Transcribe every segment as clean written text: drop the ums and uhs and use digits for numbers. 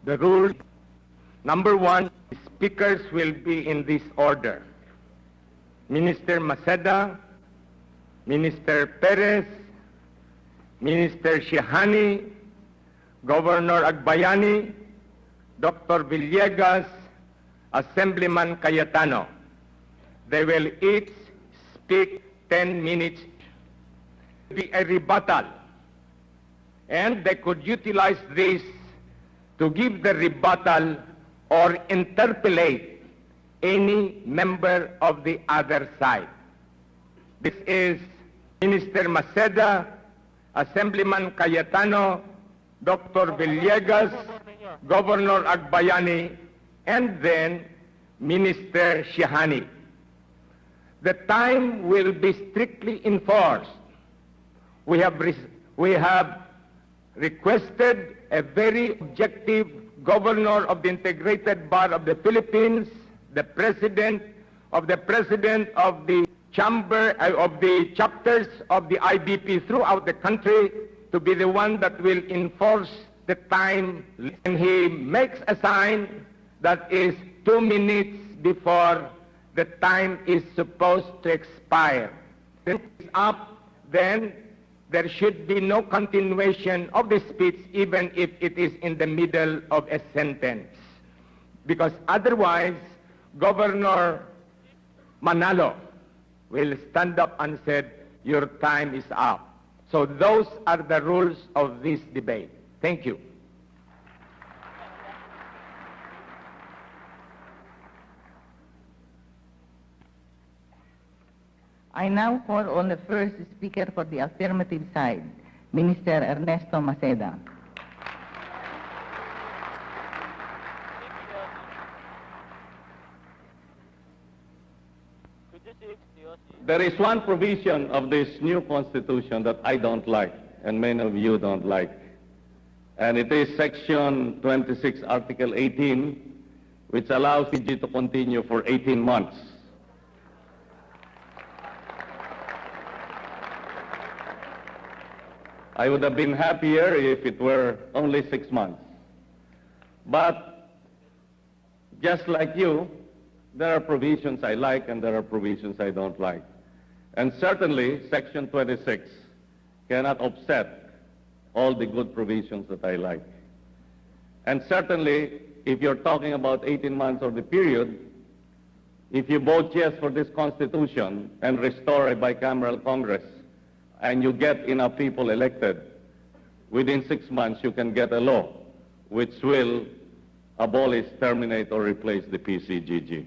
The rule, number one, speakers will be in this order. Minister Maceda, Minister Perez, Minister Shahani, Governor Agbayani, Dr. Villegas, Assemblyman Cayetano. They will each speak 10 minutes. It will be a rebuttal, and they could utilize this to give the rebuttal or interpolate any member of the other side. This is Minister Maceda, Assemblyman Cayetano, Dr. Villegas, Governor Agbayani, and then Minister Shahani. The time will be strictly enforced. We have requested a very objective governor of the Integrated Bar of the Philippines, the president of the chamber of the chapters of the IBP throughout the country to be the one that will enforce the time, and he makes a sign that is 2 minutes before the time is supposed to expire. Then it's up, then there should be no continuation of the speech even if it is in the middle of a sentence. Because otherwise, Governor Manalo will stand up and said, your time is up. So those are the rules of this debate. Thank you. I now call on the first speaker for the affirmative side, Minister Ernesto Maceda. There is one provision of this new constitution that I don't like, and many of you don't like. And it is Section 26, Article 18, which allows PG to continue for 18 months. I would have been happier if it were only 6 months. But just like you, there are provisions I like and there are provisions I don't like. And certainly, Section 26 cannot offset all the good provisions that I like. And certainly, if you're talking about 18 months or the period, if you vote yes for this Constitution and restore a bicameral Congress, and you get enough people elected, within 6 months you can get a law which will abolish, terminate, or replace the PCGG.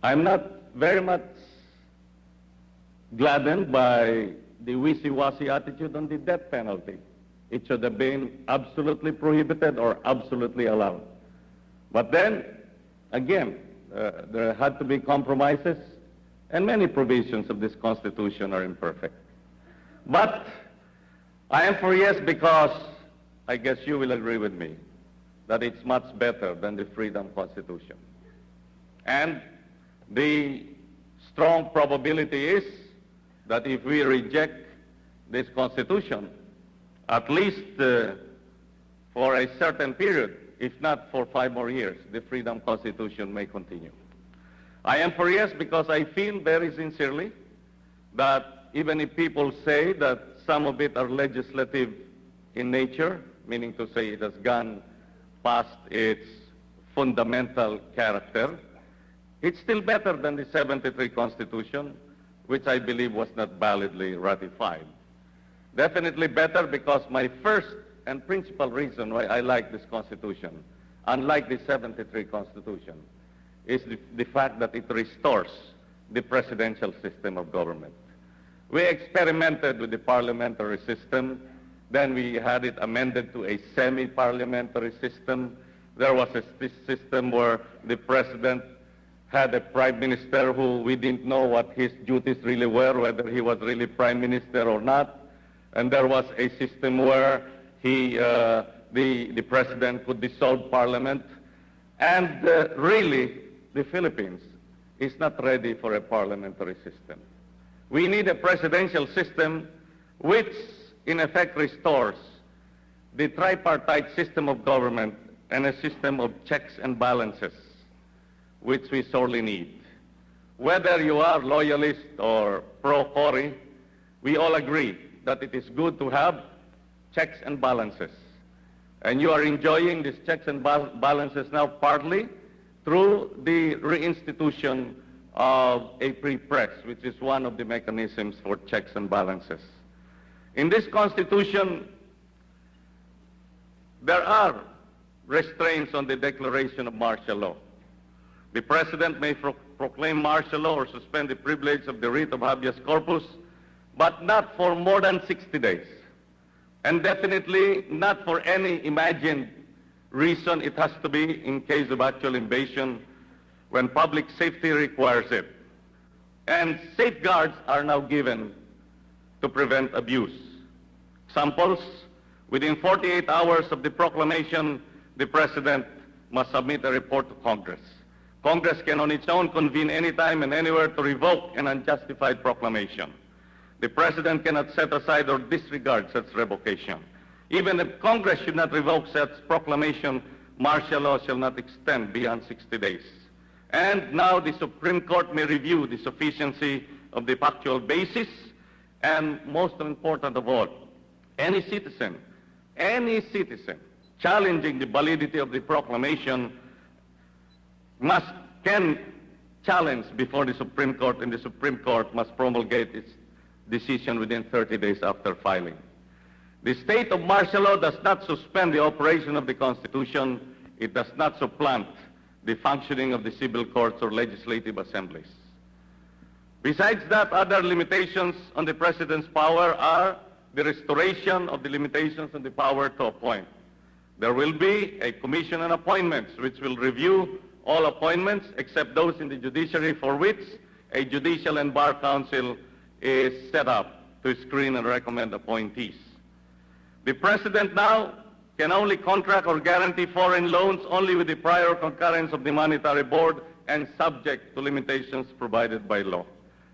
I'm not very much gladdened by the wishy-washy attitude on the death penalty. It should have been absolutely prohibited or absolutely allowed. But then, again, there had to be compromises, and many provisions of this Constitution are imperfect. But I am for yes because I guess you will agree with me that it's much better than the Freedom Constitution. And the strong probability is that if we reject this Constitution, at least for a certain period, if not for 5 more years, the Freedom Constitution may continue. I am for yes because I feel very sincerely that even if people say that some of it are legislative in nature, meaning to say it has gone past its fundamental character, it's still better than the 73 Constitution, which I believe was not validly ratified. Definitely better because my first and principal reason why I like this Constitution, unlike the 73 Constitution, is the fact that it restores the presidential system of government. We experimented with the parliamentary system, then we had it amended to a semi-parliamentary system. There was a system where the president had a prime minister who we didn't know what his duties really were, whether he was really prime minister or not. And there was a system where the president could dissolve parliament. And really, the Philippines is not ready for a parliamentary system. We need a presidential system which, in effect, restores the tripartite system of government and a system of checks and balances, which we sorely need. Whether you are loyalist or pro-Cory, we all agree that it is good to have checks and balances. And you are enjoying these checks and balances now partly through the reinstitution of a free press, which is one of the mechanisms for checks and balances. In this Constitution, there are restraints on the declaration of martial law. The President may proclaim martial law or suspend the privilege of the writ of habeas corpus, but not for more than 60 days. And definitely not for any imagined reason. It has to be in case of actual invasion when public safety requires it. And safeguards are now given to prevent abuse. Examples, within 48 hours of the proclamation, the President must submit a report to Congress. Congress can on its own convene anytime and anywhere to revoke an unjustified proclamation. The President cannot set aside or disregard such revocation. Even if Congress should not revoke such proclamation, martial law shall not extend beyond 60 days. And now the Supreme Court may review the sufficiency of the factual basis, and most important of all, any citizen challenging the validity of the proclamation can challenge before the Supreme Court, and the Supreme Court must promulgate its decision within 30 days after filing. The state of martial law does not suspend the operation of the Constitution. It does not supplant the functioning of the civil courts or legislative assemblies. Besides that, other limitations on the President's power are the restoration of the limitations on the power to appoint. There will be a commission on appointments which will review all appointments except those in the judiciary for which a judicial and bar council is set up to screen and recommend appointees. The President now can only contract or guarantee foreign loans only with the prior concurrence of the Monetary Board and subject to limitations provided by law.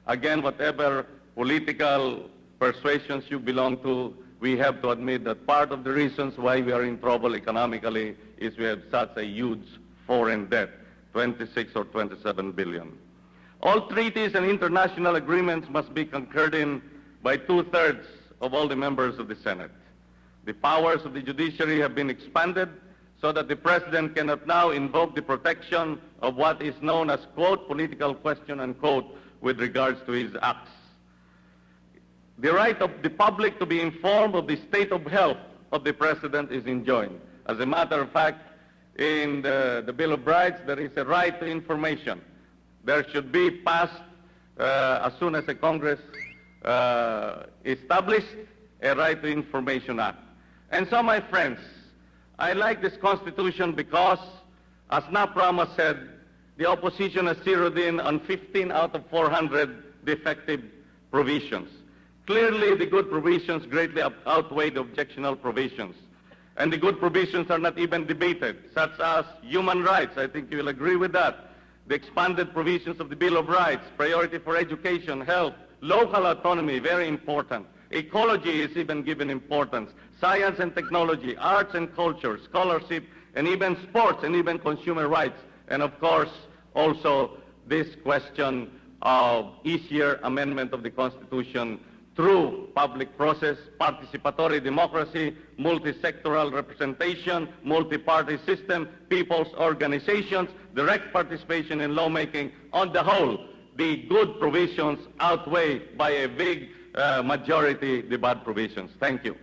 Again, whatever political persuasions you belong to, we have to admit that part of the reasons why we are in trouble economically is we have such a huge foreign debt, 26 or 27 billion. All treaties and international agreements must be concurred in by 2/3 of all the members of the Senate. The powers of the judiciary have been expanded so that the President cannot now invoke the protection of what is known as, quote, political question, unquote, with regards to his acts. The right of the public to be informed of the state of health of the President is enjoined. As a matter of fact, in the Bill of Rights, there is a right to information. There should be passed, as soon as a Congress established, a right to information act. And so, my friends, I like this Constitution because, as Naprama said, the opposition has zeroed in on 15 out of 400 defective provisions. Clearly, the good provisions greatly outweigh the objectionable provisions. And the good provisions are not even debated, such as human rights. I think you will agree with that. The expanded provisions of the Bill of Rights, priority for education, health, local autonomy, very important. Ecology is even given importance. Science and technology, arts and culture, scholarship, and even sports, and even consumer rights. And of course, also this question of easier amendment of the Constitution through public process, participatory democracy, multi-sectoral representation, multi-party system, people's organizations, direct participation in lawmaking. On the whole, the good provisions outweigh by a big majority the bad provisions. Thank you.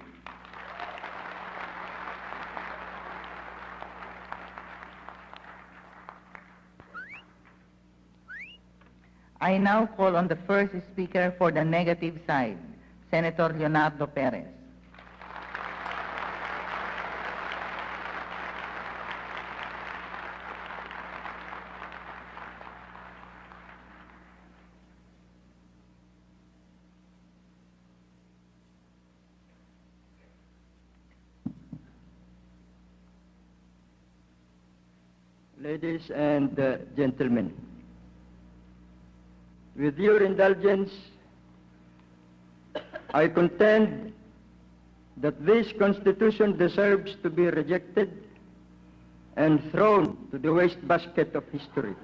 I now call on the first speaker for the negative side, Senator Leonardo Perez. Ladies and gentlemen, with your indulgence, I contend that this Constitution deserves to be rejected and thrown to the wastebasket of history.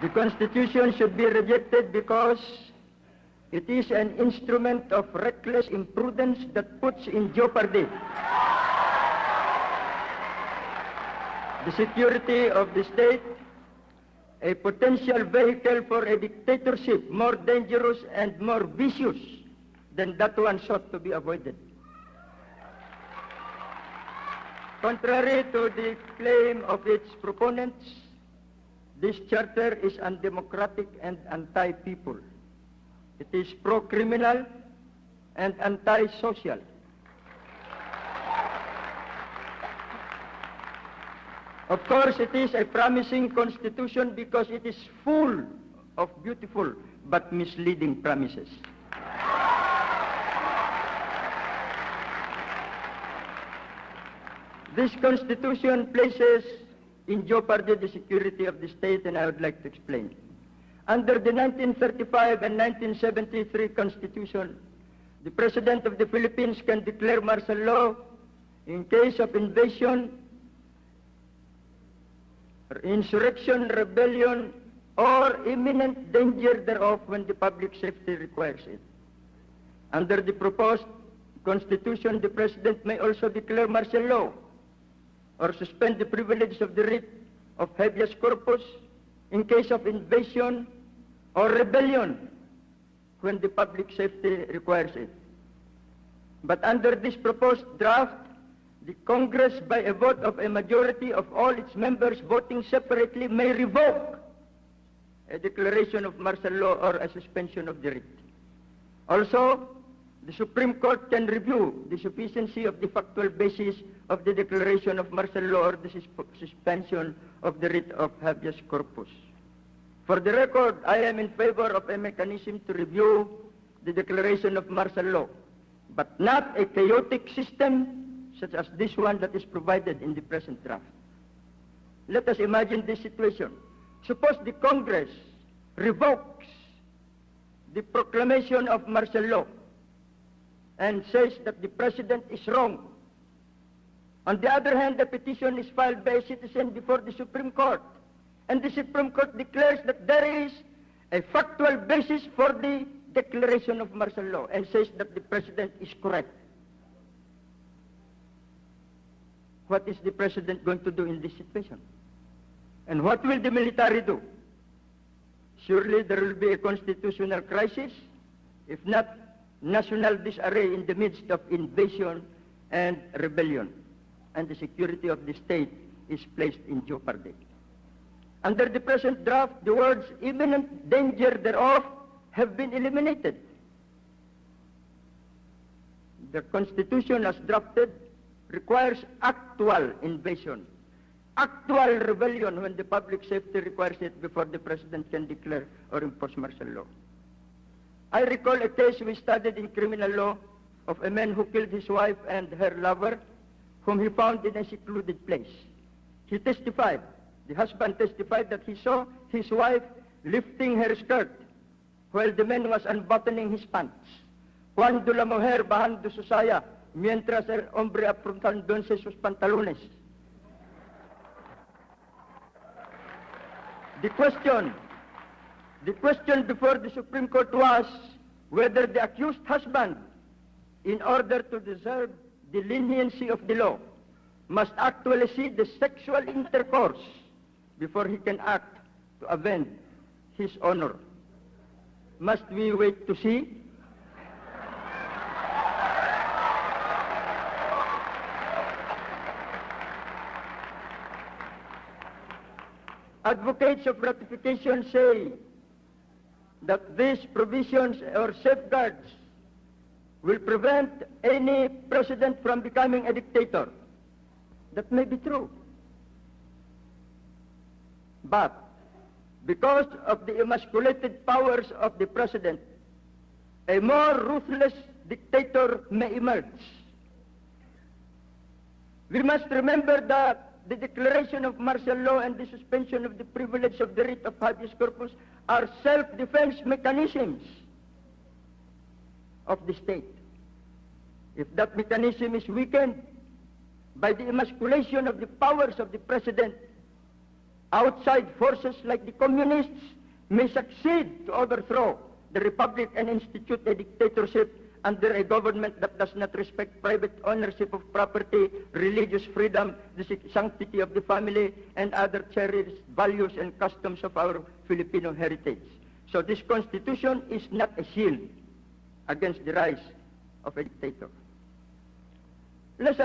The Constitution should be rejected because it is an instrument of reckless imprudence that puts in jeopardy the security of the state, a potential vehicle for a dictatorship more dangerous and more vicious than that one sought to be avoided. Contrary to the claim of its proponents, this charter is undemocratic and anti-people. It is pro-criminal and anti-social. Of course, it is a promising constitution because it is full of beautiful but misleading promises. This constitution places in jeopardy the security of the state, and I would like to explain. Under the 1935 and 1973 Constitution, the President of the Philippines can declare martial law in case of invasion, insurrection, rebellion, or imminent danger thereof when the public safety requires it. Under the proposed Constitution, the President may also declare martial law or suspend the privilege of the writ of habeas corpus in case of invasion or rebellion when the public safety requires it. But under this proposed draft, the Congress, by a vote of a majority of all its members voting separately, may revoke a declaration of martial law or a suspension of the writ. Also, the Supreme Court can review the sufficiency of the factual basis of the declaration of martial law or the suspension of the writ of habeas corpus. For the record, I am in favor of a mechanism to review the declaration of martial law, but not a chaotic system such as this one that is provided in the present draft. Let us imagine this situation. Suppose the Congress revokes the proclamation of martial law and says that the President is wrong. On the other hand, the petition is filed by a citizen before the Supreme Court, and the Supreme Court declares that there is a factual basis for the declaration of martial law and says that the President is correct. What is the President going to do in this situation? And what will the military do? Surely there will be a constitutional crisis, if not national disarray in the midst of invasion and rebellion, and the security of the state is placed in jeopardy. Under the present draft, the words imminent danger thereof have been eliminated. The Constitution as drafted requires actual invasion, actual rebellion when the public safety requires it before the President can declare or impose martial law. I recall a case we studied in criminal law of a man who killed his wife and her lover, whom he found in a secluded place. He testified, the husband testified that he saw his wife lifting her skirt while the man was unbuttoning his pants. Cuando la mujer bajando su saya, mientras el hombre apuntándose sus pantalones. The question before the Supreme Court was whether the accused husband, in order to deserve the leniency of the law, must actually see the sexual intercourse before he can act to avenge his honor. Must we wait to see? Advocates of ratification say that these provisions or safeguards will prevent any president from becoming a dictator. That may be true. But because of the emasculated powers of the president, a more ruthless dictator may emerge. We must remember that the declaration of martial law and the suspension of the privilege of the writ of habeas corpus are self-defense mechanisms of the state. If that mechanism is weakened by the emasculation of the powers of the president, outside forces like the communists may succeed to overthrow the republic and institute a dictatorship under a government that does not respect private ownership of property, religious freedom, the sanctity of the family, and other cherished values and customs of our Filipino heritage. So this constitution is not a shield against the rise of a dictator. Let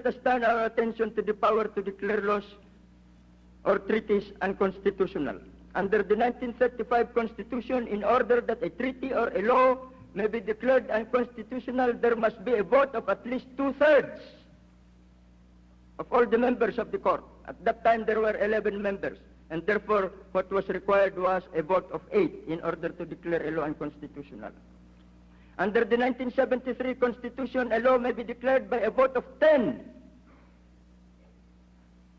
us turn our attention to the power to declare laws or treaties unconstitutional. Under the 1935 Constitution, in order that a treaty or a law may be declared unconstitutional, there must be a vote of at least 2/3 of all the members of the court. At that time, there were 11 members, and therefore, what was required was a vote of 8 in order to declare a law unconstitutional. Under the 1973 Constitution, a law may be declared by a vote of 10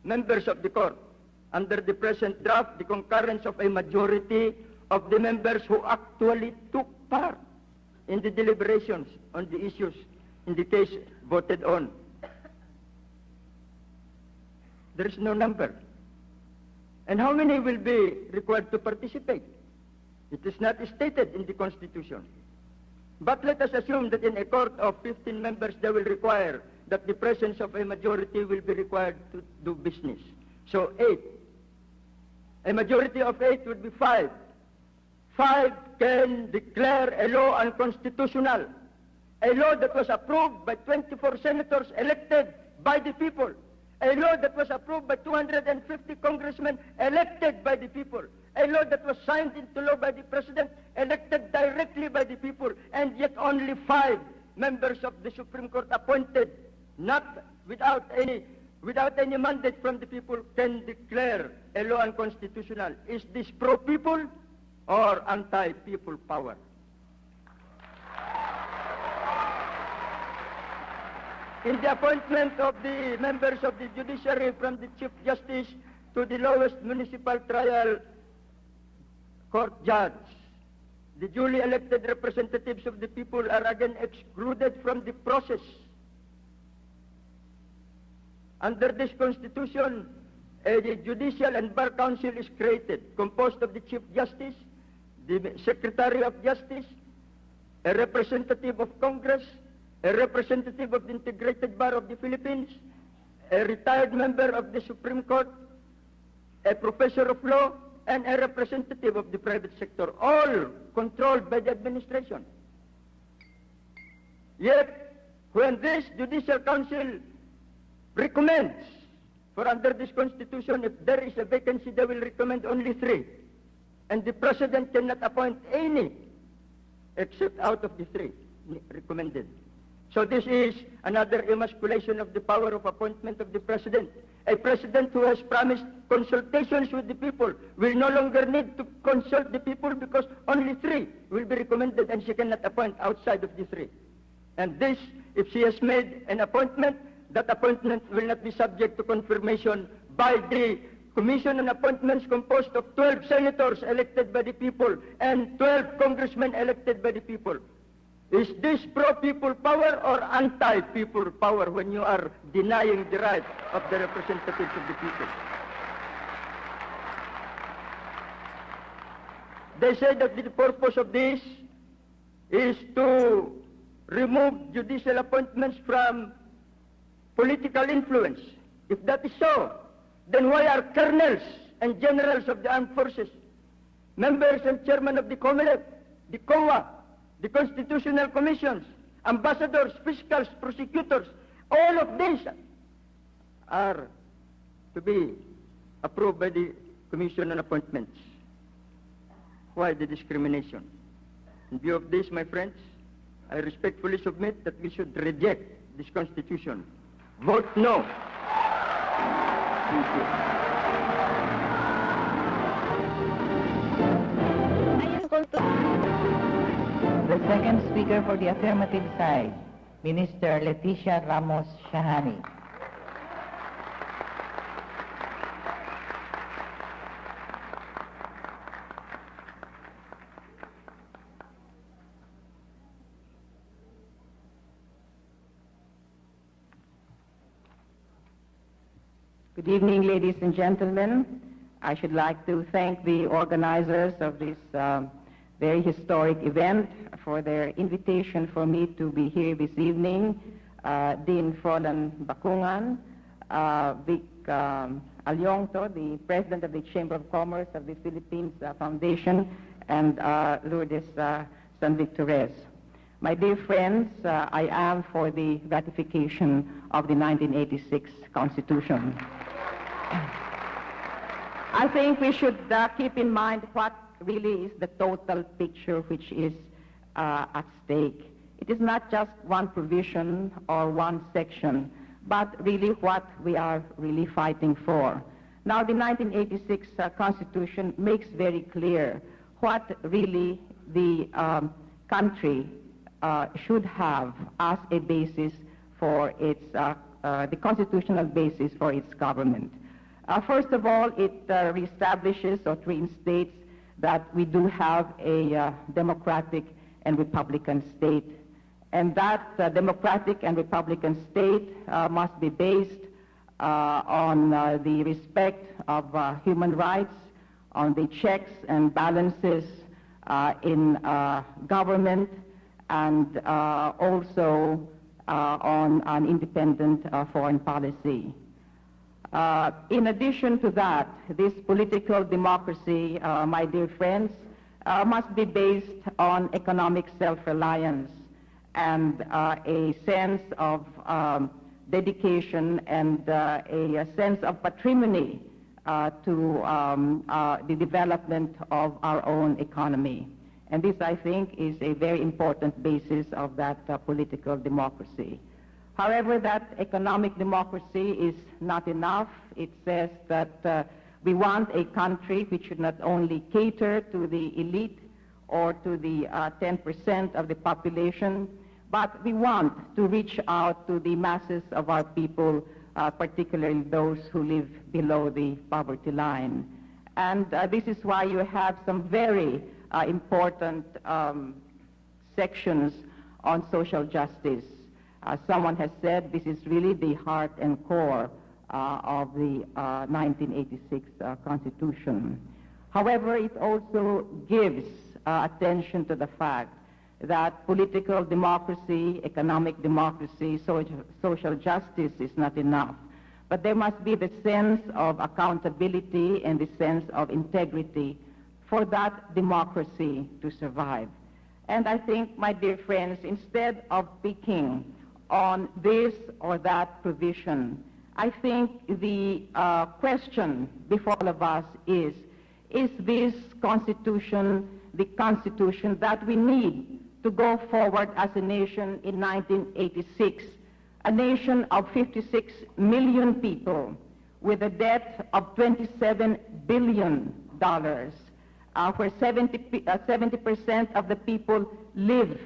members of the court. Under the present draft, the concurrence of a majority of the members who actually took part in the deliberations on the issues in the case voted on. There is no number. And how many will be required to participate? It is not stated in the Constitution. But let us assume that in a court of 15 members, they will require that the presence of a majority will be required to do business. So 8. A majority of 8 would be 5. 5 can declare a law unconstitutional. A law that was approved by 24 senators elected by the people. A law that was approved by 250 congressmen elected by the people. A law that was signed into law by the president, elected directly by the people, and yet only 5 members of the Supreme Court appointed, not without any mandate from the people, can declare a law unconstitutional. Is this pro-people or anti-people power? In the appointment of the members of the judiciary, from the Chief Justice to the lowest municipal trial court judge, the duly elected representatives of the people are again excluded from the process. Under this Constitution, a judicial and bar council is created, composed of the Chief Justice, the Secretary of Justice, a representative of Congress, a representative of the Integrated Bar of the Philippines, a retired member of the Supreme Court, a professor of law, and a representative of the private sector, all controlled by the administration. Yet, when this Judicial Council recommends, for under this Constitution, if there is a vacancy, they will recommend only 3. And the President cannot appoint any except out of the 3 recommended. So this is another emasculation of the power of appointment of the President. A President who has promised consultations with the people will no longer need to consult the people because only 3 will be recommended and she cannot appoint outside of the 3. And this, if she has made an appointment, that appointment will not be subject to confirmation by the Commission on Appointments composed of 12 senators elected by the people and 12 congressmen elected by the people. Is this pro-people power or anti-people power when you are denying the right of the representatives of the people? They say that the purpose of this is to remove judicial appointments from political influence. If that is so, then why are colonels and generals of the armed forces, members and chairmen of the COMELEC, the COA, the constitutional commissions, ambassadors, fiscals, prosecutors, all of these are to be approved by the Commission on Appointments? Why the discrimination? In view of this, my friends, I respectfully submit that we should reject this Constitution. Vote no. Thank you. The second speaker for the affirmative side, Minister Leticia Shahani. Good evening, ladies and gentlemen. I should like to thank the organizers of this very historic event for their invitation for me to be here this evening. Dean Frolan Bacungan, Vic Alyongto, the President of the Chamber of Commerce of the Philippines Foundation, and Lourdes San Victorez. My dear friends, I am for the ratification of the 1986 Constitution. I think we should keep in mind what really is the total picture which is at stake. It is not just one provision or one section, but really what we are really fighting for. Now, the 1986 Constitution makes very clear what really the country should have as a basis for its, the constitutional basis for its government. First of all, it reestablishes or reinstates that we do have a democratic and republican state, and that democratic and republican state must be based on the respect of human rights, on the checks and balances in government, and also on an independent foreign policy. In addition to that, this political democracy, my dear friends, must be based on economic self-reliance and a sense of dedication and a sense of patrimony to the development of our own economy. And this, I think, is a very important basis of that political democracy. However, that economic democracy is not enough. It says that we want a country which should not only cater to the elite or to the 10% of the population, but we want to reach out to the masses of our people, particularly those who live below the poverty line. And this is why you have some very important sections on social justice. Someone has said this is really the heart and core of the 1986 Constitution. However, it also gives attention to the fact that political democracy, economic democracy, social justice is not enough. But there must be the sense of accountability and the sense of integrity for that democracy to survive. And I think, my dear friends, instead of picking on this or that provision, I think the question before all of us is this Constitution the Constitution that we need to go forward as a nation in 1986, a nation of 56 million people with a debt of $27 billion, where 70% of the people live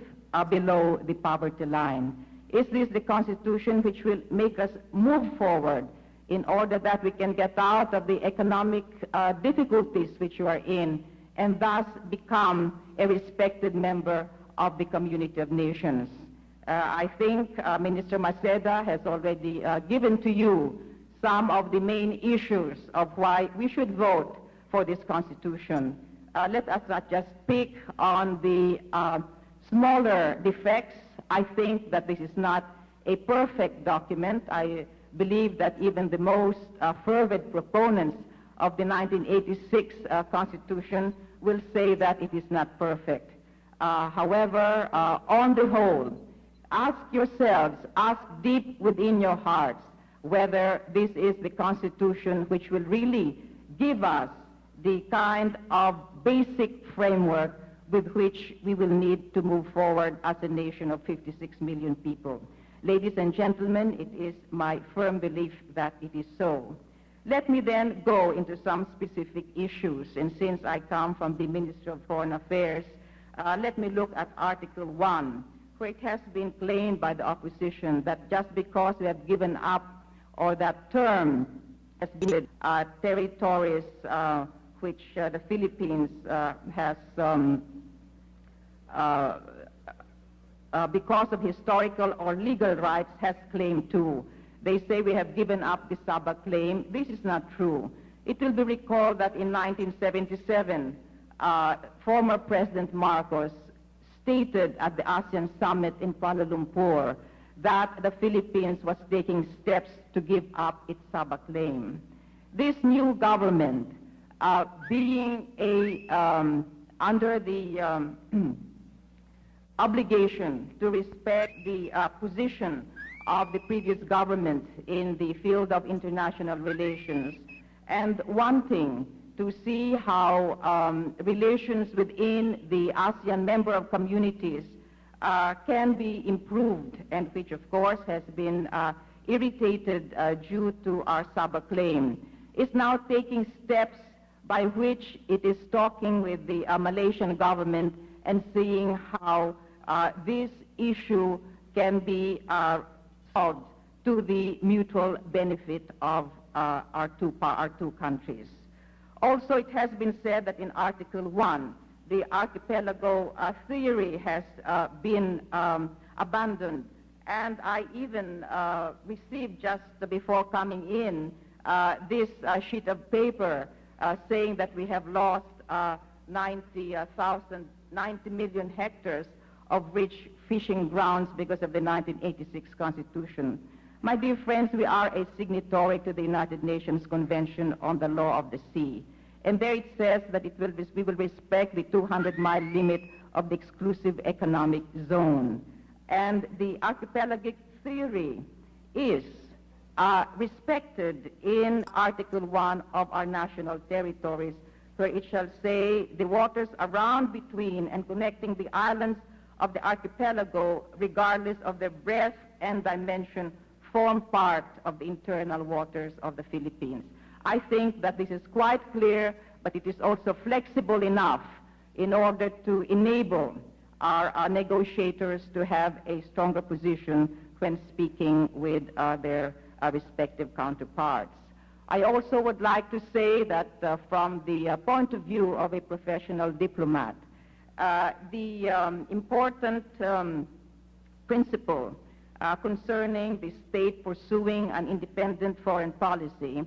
below the poverty line? Is this the Constitution which will make us move forward in order that we can get out of the economic difficulties which you are in and thus become a respected member of the community of nations? I think Minister Maceda has already given to you some of the main issues of why we should vote for this Constitution. Let us not just pick on the smaller defects. I think that this is not a perfect document. I believe that even the most fervent proponents of the 1986 Constitution will say that it is not perfect. However, on the whole, ask yourselves, ask deep within your hearts whether this is the Constitution which will really give us the kind of basic framework with which we will need to move forward as a nation of 56 million people. Ladies and gentlemen, it is my firm belief that it is so. Let me then go into some specific issues, and since I come from the Ministry of Foreign Affairs, let me look at Article 1, where it has been claimed by the opposition that just because we have given up, or that term has been territories which the Philippines has, because of historical or legal rights, has claimed to, they say we have given up the Sabah claim. This is not true. It will be recalled that in 1977, former President Marcos stated at the ASEAN summit in Kuala Lumpur that the Philippines was taking steps to give up its Sabah claim. This new government, being under the obligation to respect the position of the previous government in the field of international relations, and wanting to see how relations within the ASEAN member of communities can be improved, and which of course has been irritated due to our Sabah claim, is now taking steps by which it is talking with the Malaysian government and seeing how this issue can be solved to the mutual benefit of our two countries. Also, it has been said that in Article 1, the archipelago theory has been abandoned, and I even received just before coming in this sheet of paper saying that we have lost 90 million hectares of rich fishing grounds because of the 1986 Constitution. My dear friends, we are a signatory to the United Nations Convention on the Law of the Sea. And there it says that we will respect the 200-mile limit of the exclusive economic zone. And the archipelagic theory is respected in Article 1 of our national territories, where it shall say the waters around, between, and connecting the islands of the archipelago, regardless of their breadth and dimension, form part of the internal waters of the Philippines. I think that this is quite clear, but it is also flexible enough in order to enable our negotiators to have a stronger position when speaking with their respective counterparts. I also would like to say that from the point of view of a professional diplomat, the important principle concerning the state pursuing an independent foreign policy,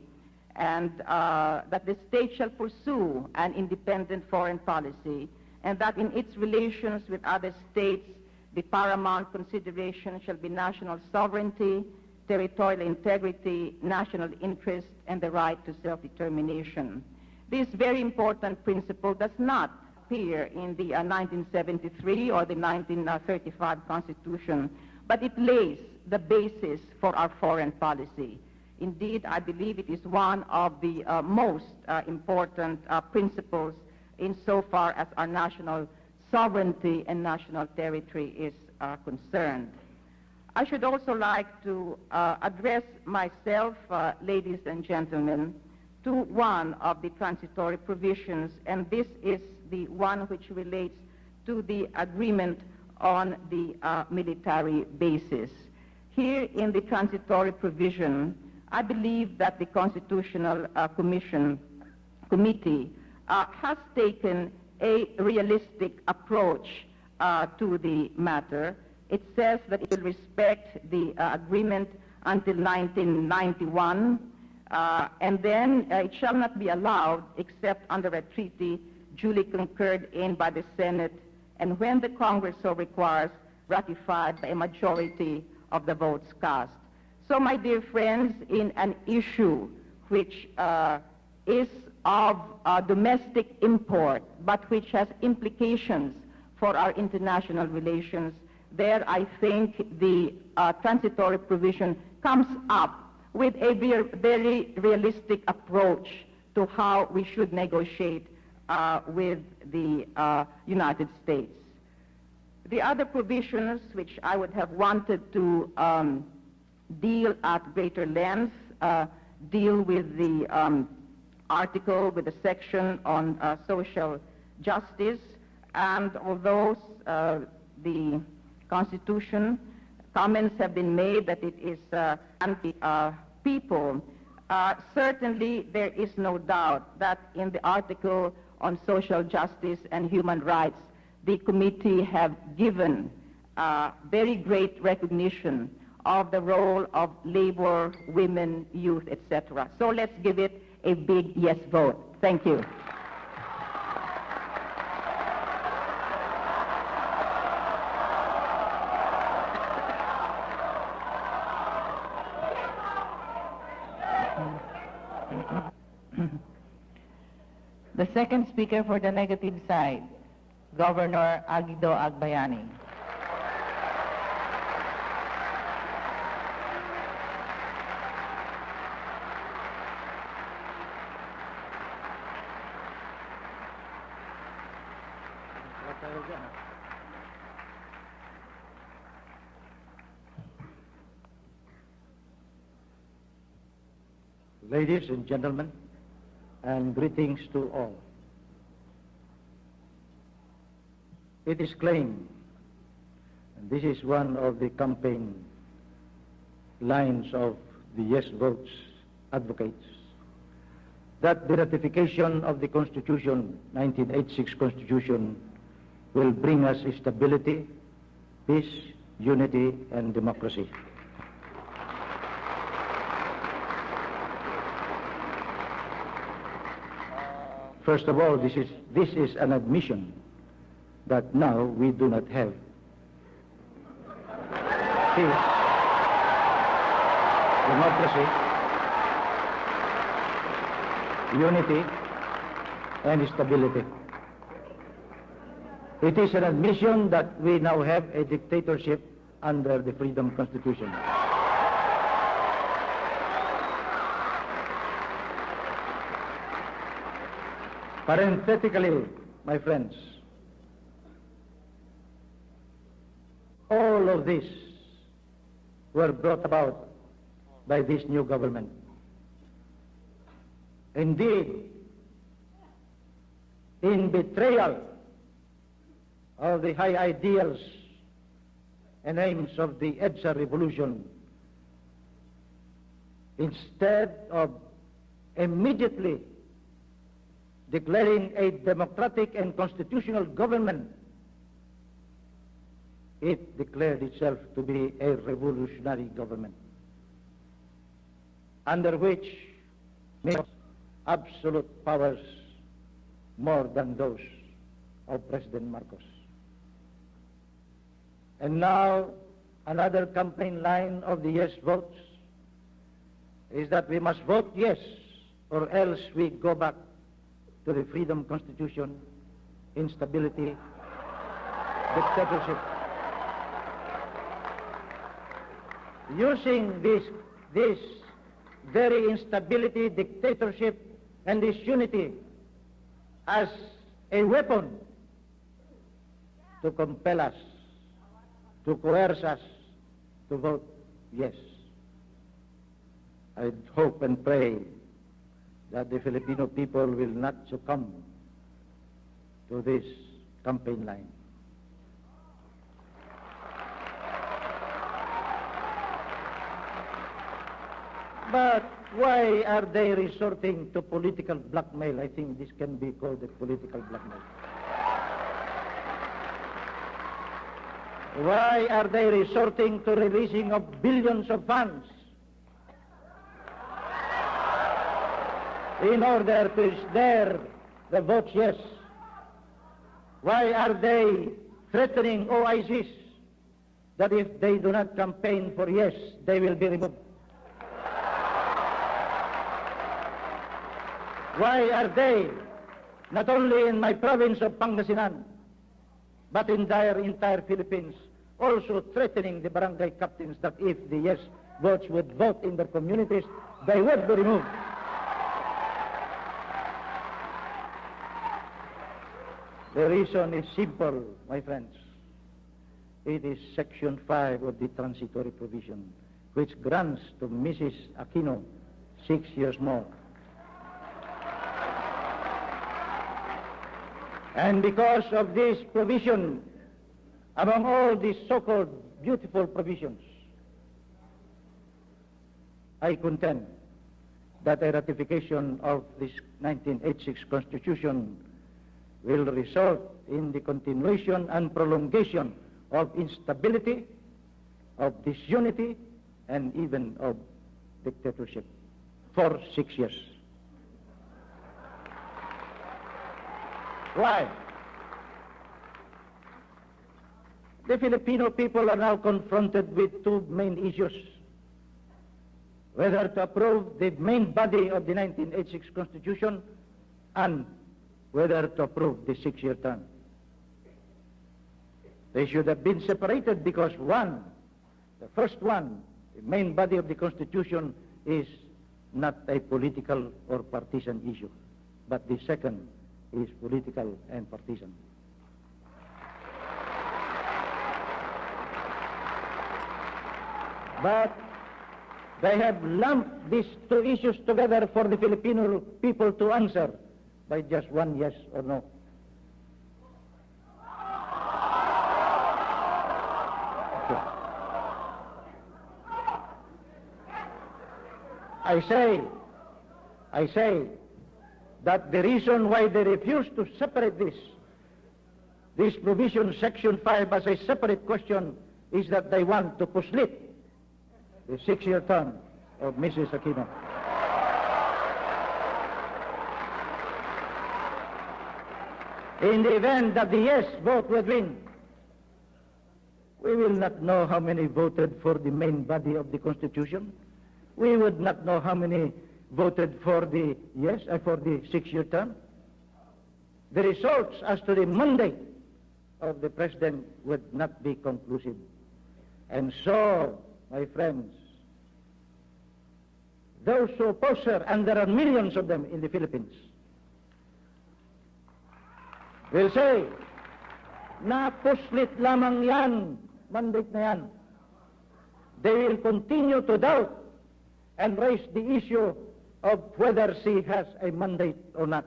and that the state shall pursue an independent foreign policy, and that in its relations with other states, the paramount consideration shall be national sovereignty, territorial integrity, national interest, and the right to self-determination. This very important principle does not appear in the 1973 or the 1935 Constitution, but it lays the basis for our foreign policy. Indeed, I believe it is one of the most important principles insofar as our national sovereignty and national territory is concerned. I should also like to address myself, ladies and gentlemen, to one of the transitory provisions, and this is the one which relates to the agreement on the military basis. Here in the transitory provision, I believe that the Constitutional Committee has taken a realistic approach to the matter. It says that it will respect the agreement until 1991, and then it shall not be allowed except under a treaty duly concurred in by the Senate, and when the Congress so requires, ratified by a majority of the votes cast. So, my dear friends, in an issue which is of domestic import, but which has implications for our international relations, there I think the transitory provision comes up with a very realistic approach to how we should negotiate with the United States. The other provisions which I would have wanted to deal at greater length deal with the article, with the section on social justice, and although the Constitution, comments have been made that it is anti-people, certainly there is no doubt that in the article on social justice and human rights, the committee have given very great recognition of the role of labor, women, youth, etc. So let's give it a big yes vote. Thank you. The second speaker for the negative side, Governor Aguedo Agbayani. Ladies and gentlemen, and greetings to all. It is claimed, and this is one of the campaign lines of the yes votes advocates, that the ratification of the Constitution, 1986 Constitution, will bring us stability, peace, unity, and democracy. First of all, this is an admission that now we do not have peace, democracy, unity, and stability. It is an admission that we now have a dictatorship under the Freedom Constitution. Parenthetically, my friends, all of this were brought about by this new government. Indeed, in betrayal of the high ideals and aims of the EDSA revolution, instead of immediately declaring a democratic and constitutional government, it declared itself to be a revolutionary government, under which absolute powers more than those of President Marcos. And now, another campaign line of the yes votes is that we must vote yes, or else we go back to the Freedom Constitution, instability, dictatorship. Using this very instability, dictatorship, and disunity as a weapon to compel us, to coerce us to vote yes. I hope and pray that the Filipino people will not succumb to this campaign line. But why are they resorting to political blackmail? I think this can be called a political blackmail. Why are they resorting to releasing of billions of funds in order to snare the votes yes? Why are they threatening OICs that if they do not campaign for yes, they will be removed? Why are they, not only in my province of Pangasinan, but in the entire Philippines, also threatening the barangay captains that if the yes votes would vote in their communities, they would be removed? The reason is simple, my friends. It is Section 5 of the transitory provision, which grants to Mrs. Aquino 6 years more. And because of this provision, among all these so-called beautiful provisions, I contend that a ratification of this 1986 Constitution will result in the continuation and prolongation of instability, of disunity, and even of dictatorship for 6 years. Why? The Filipino people are now confronted with two main issues: whether to approve the main body of the 1986 Constitution and whether to approve the 6-year term. They should have been separated because the first one, the main body of the Constitution, is not a political or partisan issue, but the second is political and partisan. But they have lumped these two issues together for the Filipino people to answer by just one yes or no. I say that the reason why they refuse to separate this provision, Section 5, as a separate question, is that they want to push-lit the 6-year term of Mrs. Aquino. In the event that the yes vote would win, we will not know how many voted for the main body of the Constitution. We would not know how many voted for the yes, for the 6-year term. The results as to the mandate of the President would not be conclusive. And so, my friends, those who oppose her, and there are millions of them in the Philippines, will say, na puslit lamang yan, mandate na yan. They will continue to doubt and raise the issue of whether she has a mandate or not.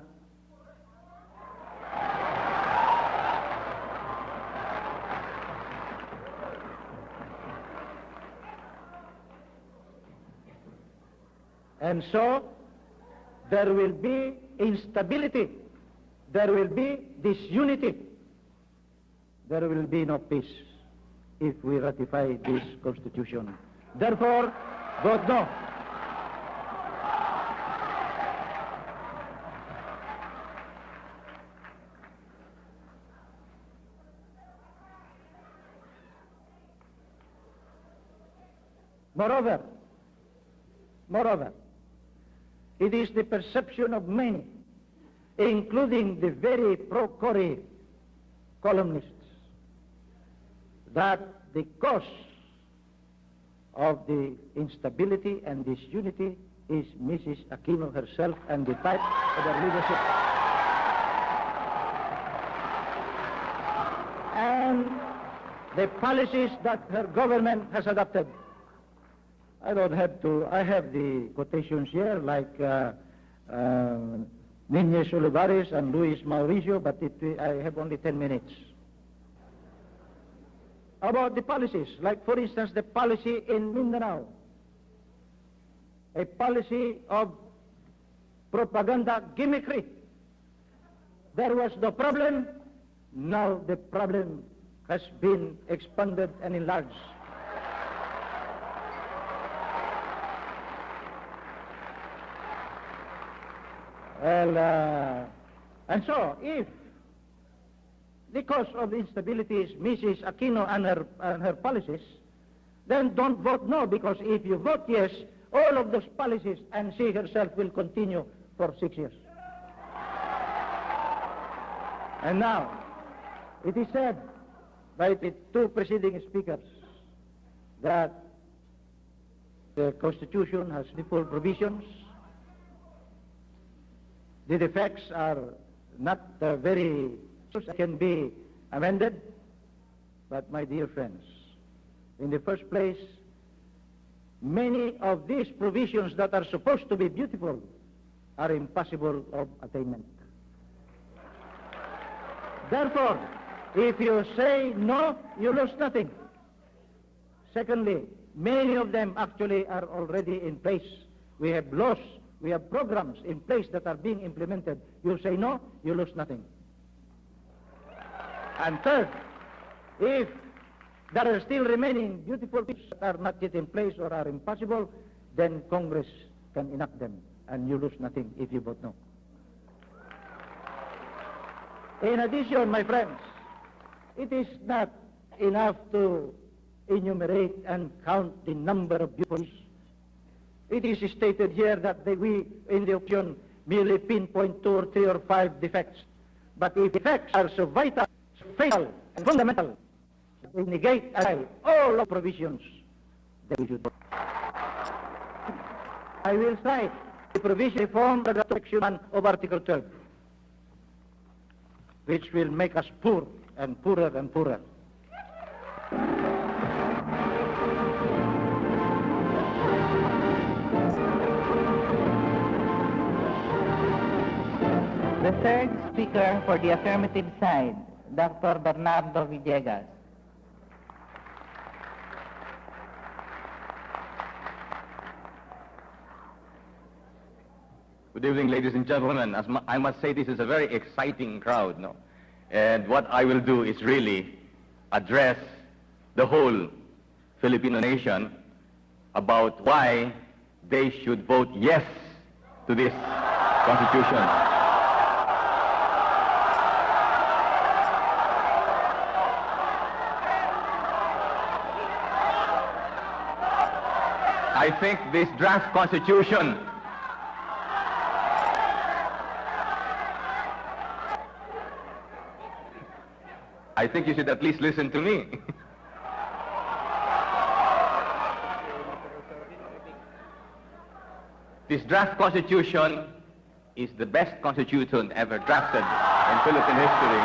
And so, there will be instability, there will be disunity, there will be no peace if we ratify this Constitution. Therefore, vote no. Moreover, it is the perception of many, including the very pro-Cory columnists, that the cause of the instability and disunity is Mrs. Aquino herself and the type of her leadership. And the policies that her government has adopted. I don't have to, I have the quotations here, like Nunez Olivares and Luis Mauricio, but I have only 10 minutes. About the policies, like for instance the policy in Mindanao, a policy of propaganda gimmickry. There was no problem, now the problem has been expanded and enlarged. Well, and so if the cause of instability is Mrs. Aquino and her policies, then don't vote no, because if you vote yes, all of those policies and she herself will continue for 6 years. And now, it is said by the two preceding speakers that the Constitution has full provisions. The defects are not very, can be amended. But my dear friends, in the first place, many of these provisions that are supposed to be beautiful are impossible of attainment. Therefore, if you say no, you lose nothing. Secondly, many of them actually are already in place. We have laws, we have programs in place that are being implemented. You say no, you lose nothing. And third, if there are still remaining beautiful things that are not yet in place or are impossible, then Congress can enact them, and you lose nothing if you vote no. In addition, my friends, it is not enough to enumerate and count the number of beautiful. It is stated here that we, in the option, merely pinpoint 2 or 3 or 5 defects. But if defects are so vital, so fatal, and fundamental, they negate all of provisions that we should vote. I will cite the provision reform of Section 1 of Article 12, which will make us poor and poorer and poorer. The third speaker for the affirmative side, Dr. Bernardo Villegas. Good evening, ladies and gentlemen. I must say this is a very exciting crowd, no? And what I will do is really address the whole Filipino nation about why they should vote yes to this Constitution. I think this draft Constitution I think you should at least listen to me. This draft Constitution is the best Constitution ever drafted in Philippine history.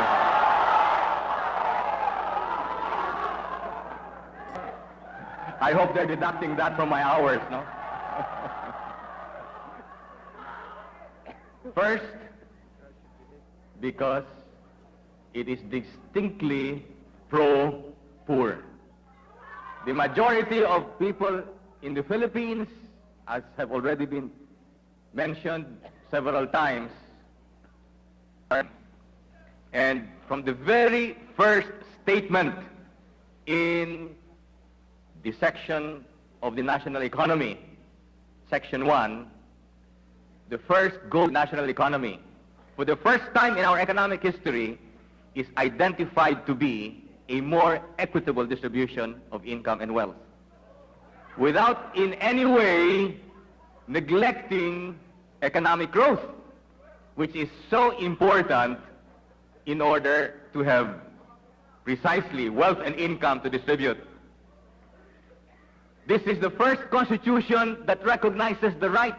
I hope they're deducting that from my hours, no? First, because it is distinctly pro-poor. The majority of people in the Philippines, as have already been mentioned several times, and from the very first statement in the section of the national economy, Section 1, the first goal of national economy, for the first time in our economic history, is identified to be a more equitable distribution of income and wealth, without in any way neglecting economic growth, which is so important in order to have precisely wealth and income to distribute. This is the first constitution that recognizes the right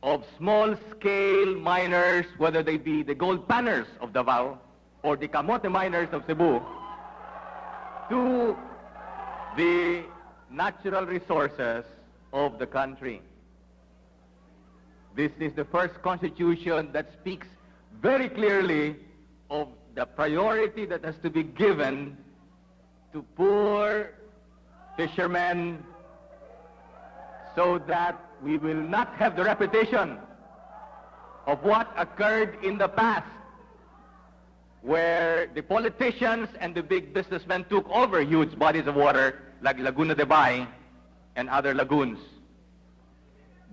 of small-scale miners, whether they be the gold panners of Davao or the kamote miners of Cebu, to the natural resources of the country. This is the first constitution that speaks very clearly of the priority that has to be given to poor fishermen, so that we will not have the repetition of what occurred in the past, where the politicians and the big businessmen took over huge bodies of water like Laguna de Bay and other lagoons.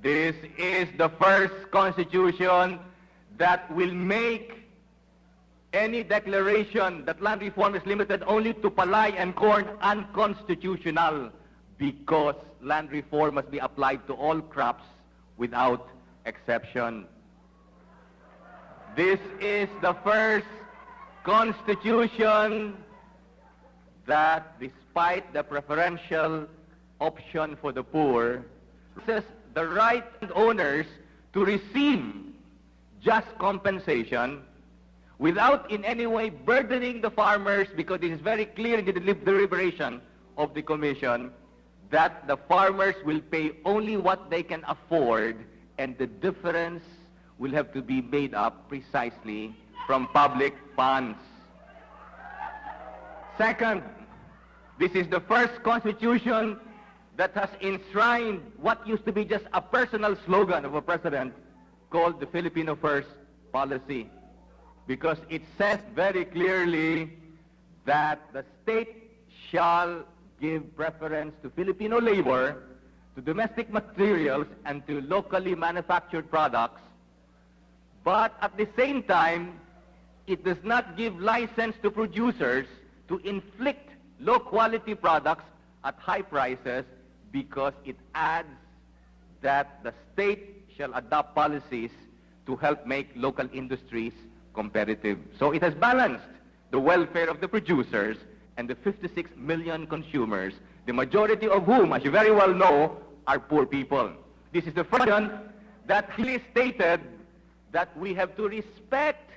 This is the first constitution that will make any declaration that land reform is limited only to palay and corn unconstitutional, because land reform must be applied to all crops without exception. This is the first constitution that, despite the preferential option for the poor, says the right owners to receive just compensation without in any way burdening the farmers, because it is very clear in the deliberation of the Commission that the farmers will pay only what they can afford, and the difference will have to be made up precisely from public funds. Second, this is the first constitution that has enshrined what used to be just a personal slogan of a president called the Filipino First policy, because it says very clearly that the state shall give preference to Filipino labor, to domestic materials, and to locally manufactured products, but at the same time, it does not give license to producers to inflict low-quality products at high prices, because it adds that the state shall adopt policies to help make local industries competitive. So it has balanced the welfare of the producers and the 56 million consumers, the majority of whom, as you very well know, are poor people. This is the first one that clearly stated that we have to respect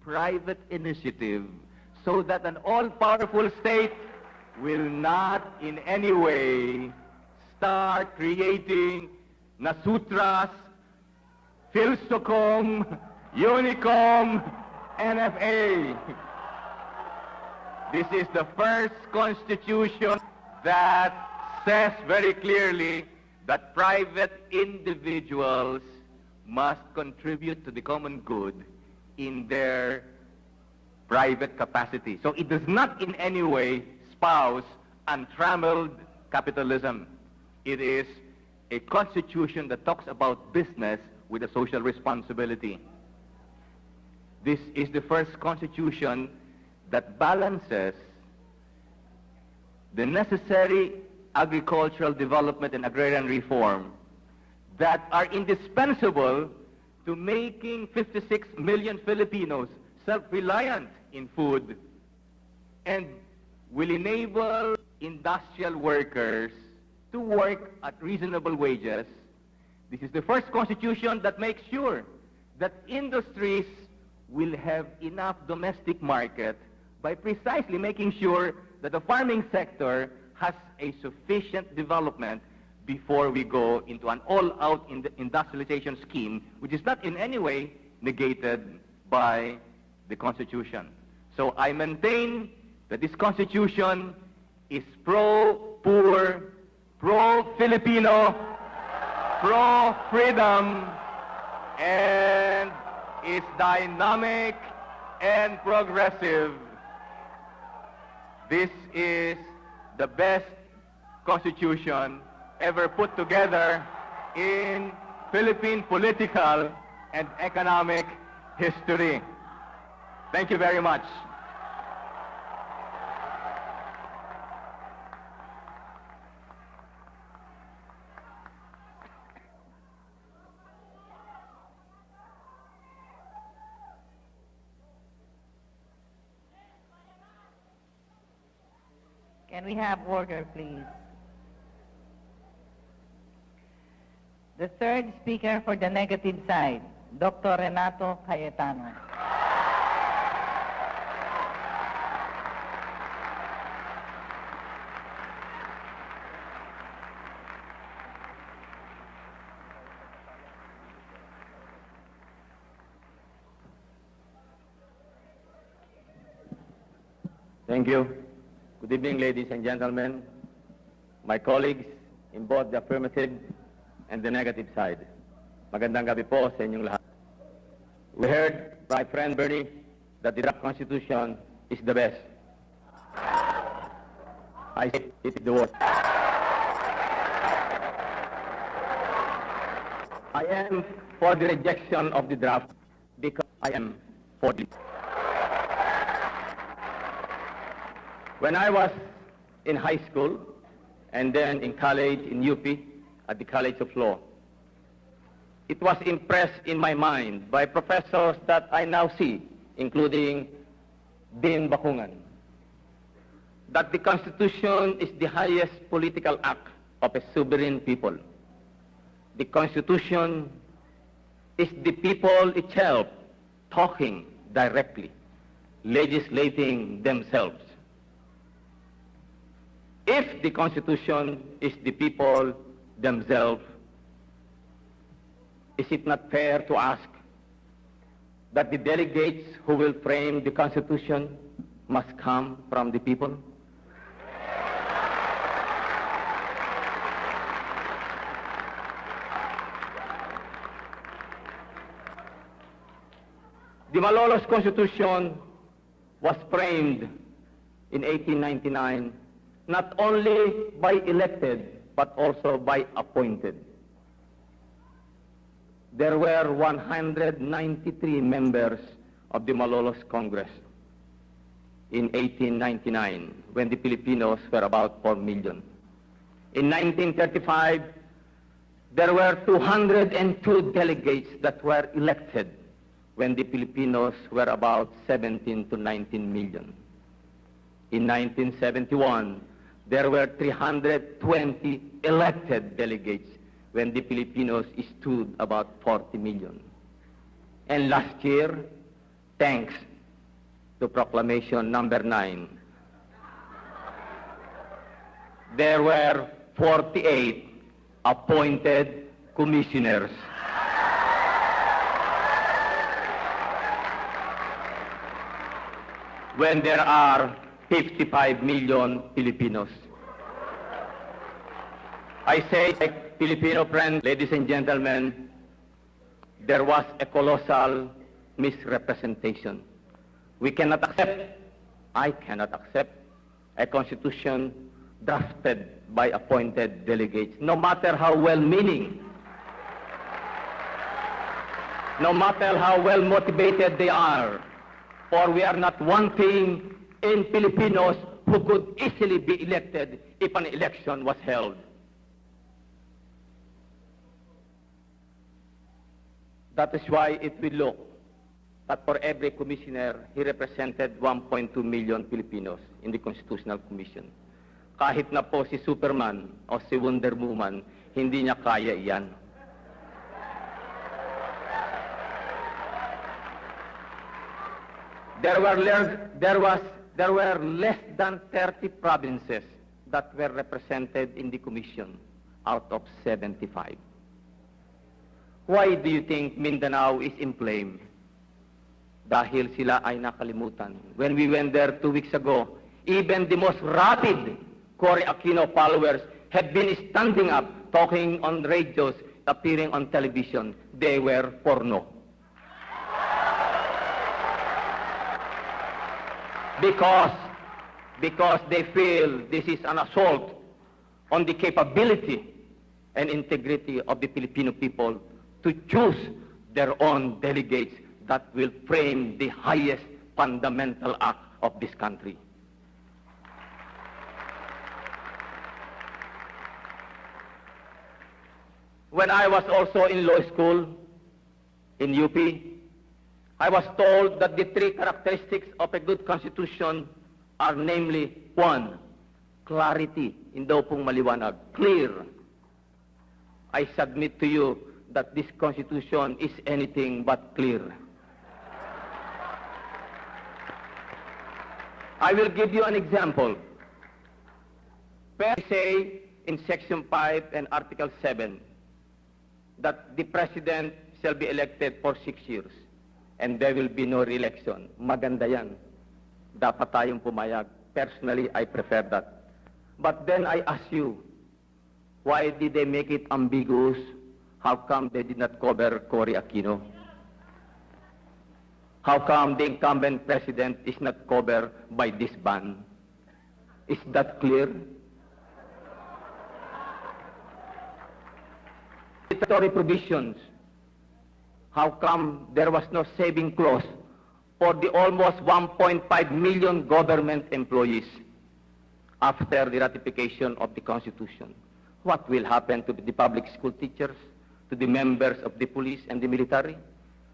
private initiative so that an all-powerful state will not in any way start creating Nasutras, Philsocom, Unicom, NFA. This is the first constitution that says very clearly that private individuals must contribute to the common good in their private capacity. So it does not in any way espouse untrammeled capitalism. It is a constitution that talks about business with a social responsibility. This is the first constitution that balances the necessary agricultural development and agrarian reform that are indispensable to making 56 million Filipinos self-reliant in food, and will enable industrial workers to work at reasonable wages. This is the first constitution that makes sure that industries will have enough domestic market by precisely making sure that the farming sector has a sufficient development before we go into an all-out industrialization scheme, which is not in any way negated by the Constitution. So I maintain that this Constitution is pro-poor, pro-Filipino, pro-freedom, and is dynamic and progressive. This is the best Constitution ever put together in Philippine political and economic history. Thank you very much. Can we have order, please? The third speaker for the negative side, Dr. Renato Cayetano. Thank you. Good evening, ladies and gentlemen, my colleagues in both the affirmative and the negative side. Magandang gabi po sa inyong lahat. We heard from my friend Bernie that the draft constitution is the best. I say it is the worst. I am for the rejection of the draft because I am for the... When I was in high school and then in college in UP at the College of Law, it was impressed in my mind by professors that I now see, including Dean Bakungan, that the Constitution is the highest political act of a sovereign people. The Constitution is the people itself talking directly, legislating themselves. If the Constitution is the people themselves, is it not fair to ask that the delegates who will frame the Constitution must come from the people? The Malolos Constitution was framed in 1899, not only by elected, but also by appointed. There were 193 members of the Malolos Congress in 1899, when the Filipinos were about 4 million. In 1935, there were 202 delegates that were elected, when the Filipinos were about 17 to 19 million. In 1971, there were 320 elected delegates, when the Filipinos stood about 40 million. And last year, thanks to Proclamation number 9, there were 48 appointed commissioners. When there are 55 million Filipinos. I say, Filipino friends, ladies and gentlemen, there was a colossal misrepresentation. We cannot accept, I cannot accept, a constitution drafted by appointed delegates, no matter how well-meaning, no matter how well-motivated they are, for we are not wanting in Filipinos who could easily be elected if an election was held. That is why it will look that for every commissioner, he represented 1.2 million Filipinos in the Constitutional Commission. Kahit na po si Superman o si Wonder Woman, hindi niya kaya iyan. There were less than 30 provinces that were represented in the commission out of 75. Why do you think Mindanao is inflamed? Dahil sila ay nakalimutan. When we went there 2 weeks ago, even the most rabid Cory Aquino followers had been standing up, talking on radios, appearing on television. They were porno. Because they feel this is an assault on the capability and integrity of the Filipino people to choose their own delegates that will frame the highest fundamental act of this country. When I was also in law school in UP, I was told that the 3 characteristics of a good constitution are namely, 1, clarity, hindi pong maliwanag, clear. I submit to you that this constitution is anything but clear. I will give you an example. Perez say in Section 5 and Article 7 that the President shall be elected for 6 years and there will be no re-election. Maganda yan. Dapat tayong pumayag. Personally, I prefer that. But then I ask you, why did they make it ambiguous? How come they did not cover Cory Aquino? How come the incumbent president is not covered by this ban? Is that clear? Statutory provisions. How come there was no saving clause for the almost 1.5 million government employees after the ratification of the Constitution? What will happen to the public school teachers, to the members of the police and the military?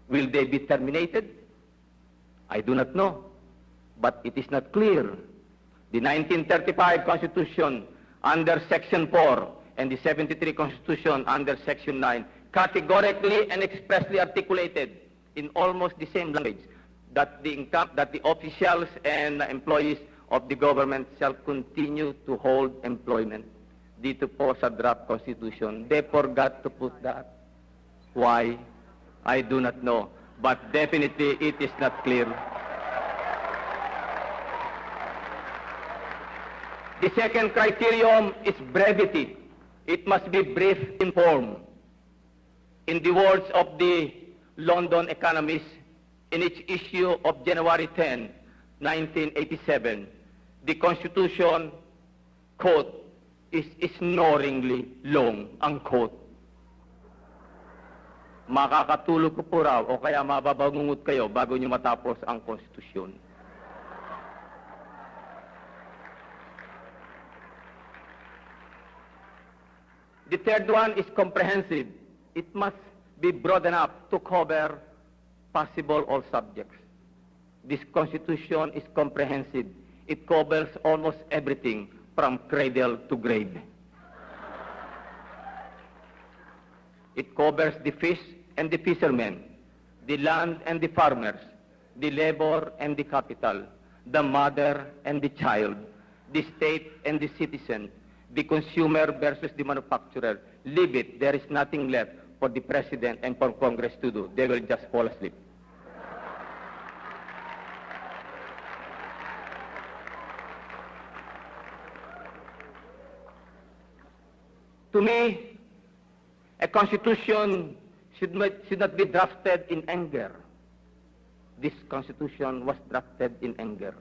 Will they be terminated? I do not know, but it is not clear. The 1935 Constitution under Section 4 and the 73 Constitution under Section 9 categorically and expressly articulated in almost the same language that the officials and employees of the government shall continue to hold employment. Dito po sa draft Constitution, they forgot to put that. Why? I do not know. But definitely it is not clear. The second criterion is brevity. It must be brief in form. In the words of the London economist, in its issue of January 10, 1987, The Constitution, quote, is snoringly long, unquote. Makakatulog ko po raw o kaya mababangungot kayo bago nyo matapos ang Konstitusyon. The third one is comprehensive. It must be broad enough to cover possible all subjects. This Constitution is comprehensive. It covers almost everything from cradle to grave. It covers the fish and the fishermen, the land and the farmers, the labor and the capital, the mother and the child, the state and the citizen, the consumer versus the manufacturer. Leave it. There is nothing left for the President and for Congress to do. They will just fall asleep. To me, a constitution should not be drafted in anger. This constitution was drafted in anger.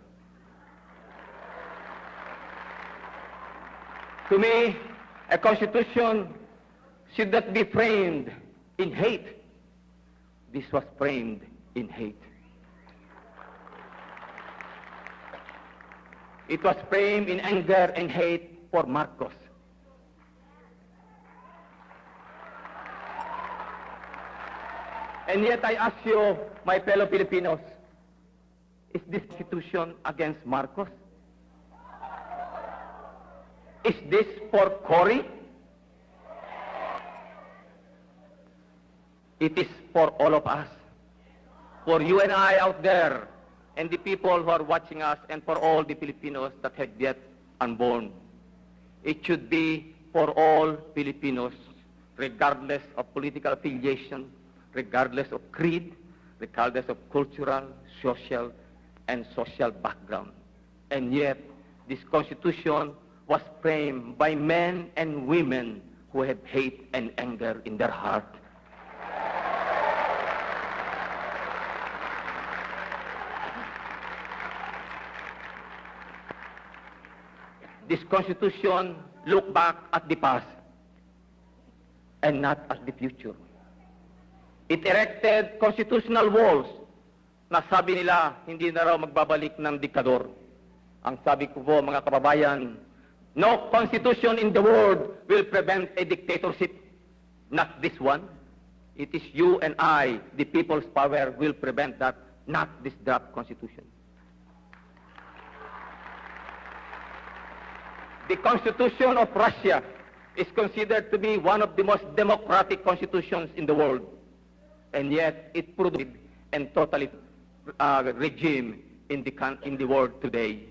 To me, a constitution should not be framed in hate. This was framed in hate. It was framed in anger and hate for Marcos. And yet I ask you, my fellow Filipinos, is this constitution against Marcos? Is this for Cory? It is for all of us. For you and I out there, and the people who are watching us, and for all the Filipinos that have yet unborn. It should be for all Filipinos, regardless of political affiliation, regardless of creed, regardless of cultural, social, and social background. And yet, this Constitution was framed by men and women who have hate and anger in their heart. This Constitution look back at the past and not at the future. It erected constitutional walls na sabi nila hindi na raw magbabalik ng diktador. Ang sabi ko po mga kababayan, no constitution in the world will prevent a dictatorship. Not this one. It is you and I, the people's power, will prevent that, not this draft constitution. The Constitution of Russia is considered to be one of the most democratic constitutions in the world. And yet, it produced a totalitarian regime in the world today.